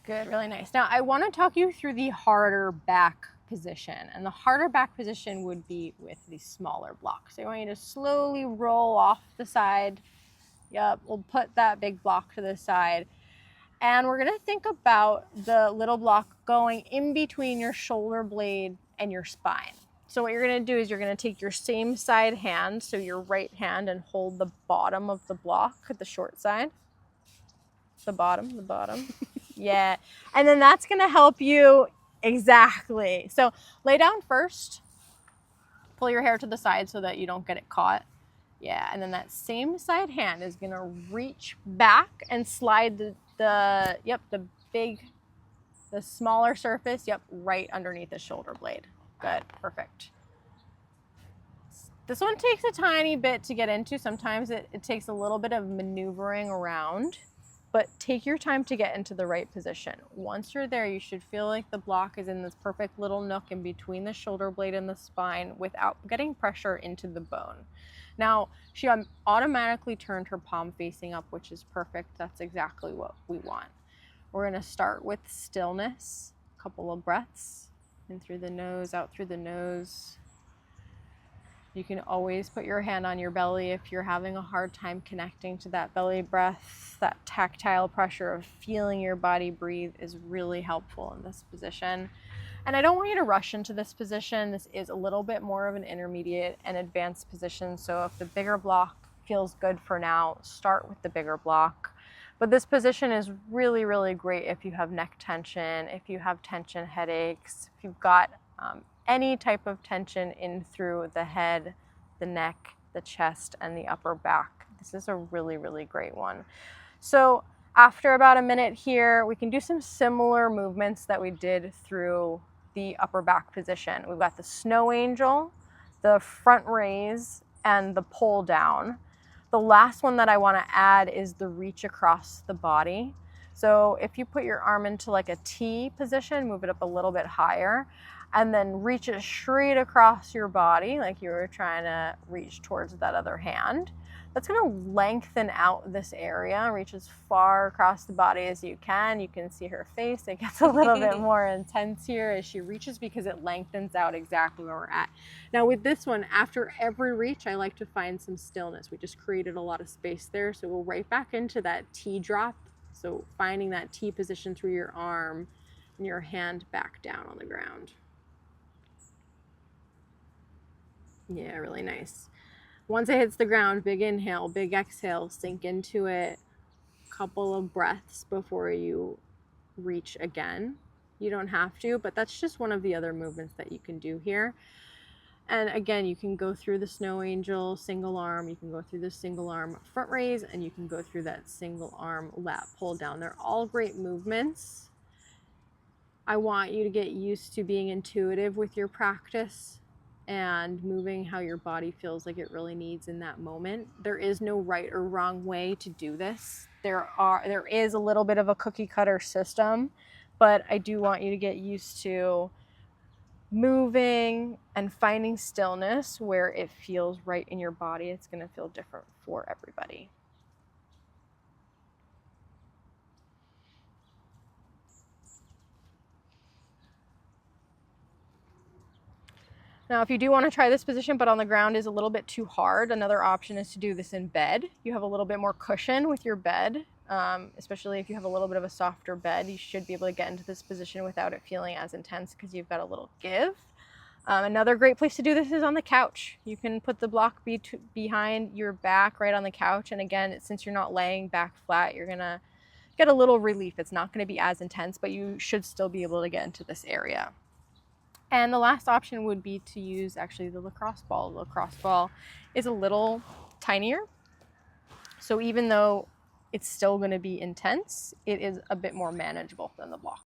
Good, really nice. Now I want to talk you through the harder back position, and the harder back position would be with the smaller block. So I want you to slowly roll off the side. Yep, we'll put that big block to the side. And we're gonna think about the little block going in between your shoulder blade and your spine. So what you're gonna do is you're gonna take your same side hand, so your right hand, and hold the bottom of the block, the short side. The bottom. Yeah, and then that's gonna help you, exactly. So lay down first, pull your hair to the side so that you don't get it caught. Yeah, and then that same side hand is gonna reach back and slide the smaller surface, right underneath the shoulder blade. Good, perfect. This one takes a tiny bit to get into. Sometimes it takes a little bit of maneuvering around, but take your time to get into the right position. Once you're there, you should feel like the block is in this perfect little nook in between the shoulder blade and the spine without getting pressure into the bone. Now, she automatically turned her palm facing up, which is perfect. That's exactly what we want. We're gonna start with stillness, a couple of breaths, in through the nose, out through the nose. You can always put your hand on your belly if you're having a hard time connecting to that belly breath. That tactile pressure of feeling your body breathe is really helpful in this position. And I don't want you to rush into this position. This is a little bit more of an intermediate and advanced position. So if the bigger block feels good for now, start with the bigger block. But this position is really, really great if you have neck tension, if you have tension headaches, if you've got any type of tension in through the head, the neck, the chest, and the upper back. This is a really, really great one. So after about a minute here, we can do some similar movements that we did through the upper back position. We've got the snow angel, the front raise, and the pull down. The last one that I want to add is the reach across the body. So if you put your arm into like a T position, move it up a little bit higher, and then reach it straight across your body like you were trying to reach towards that other hand. That's gonna lengthen out this area, reach as far across the body as you can. You can see her face. It gets a little bit more intense here as she reaches because it lengthens out exactly where we're at. Now with this one, after every reach, I like to find some stillness. We just created a lot of space there. So we'll right back into that T drop. So finding that T position through your arm and your hand back down on the ground. Yeah, really nice. Once it hits the ground, big inhale, big exhale, sink into it. Couple of breaths before you reach again. You don't have to, but that's just one of the other movements that you can do here. And again, you can go through the snow angel single arm, you can go through the single arm front raise, and you can go through that single arm lat pull down. They're all great movements. I want you to get used to being intuitive with your practice and moving how your body feels like it really needs in that moment. There is no right or wrong way to do this. There is a little bit of a cookie cutter system, but I do want you to get used to moving and finding stillness where it feels right in your body. It's going to feel different for everybody. Now, if you do want to try this position, but on the ground is a little bit too hard, another option is to do this in bed. You have a little bit more cushion with your bed, especially if you have a little bit of a softer bed. You should be able to get into this position without it feeling as intense because you've got a little give. Another great place to do this is on the couch. You can put the block behind your back right on the couch. And again, since you're not laying back flat, you're going to get a little relief. It's not going to be as intense, but you should still be able to get into this area. And the last option would be to use actually the lacrosse ball. The lacrosse ball is a little tinier. So even though it's still going to be intense, it is a bit more manageable than the block.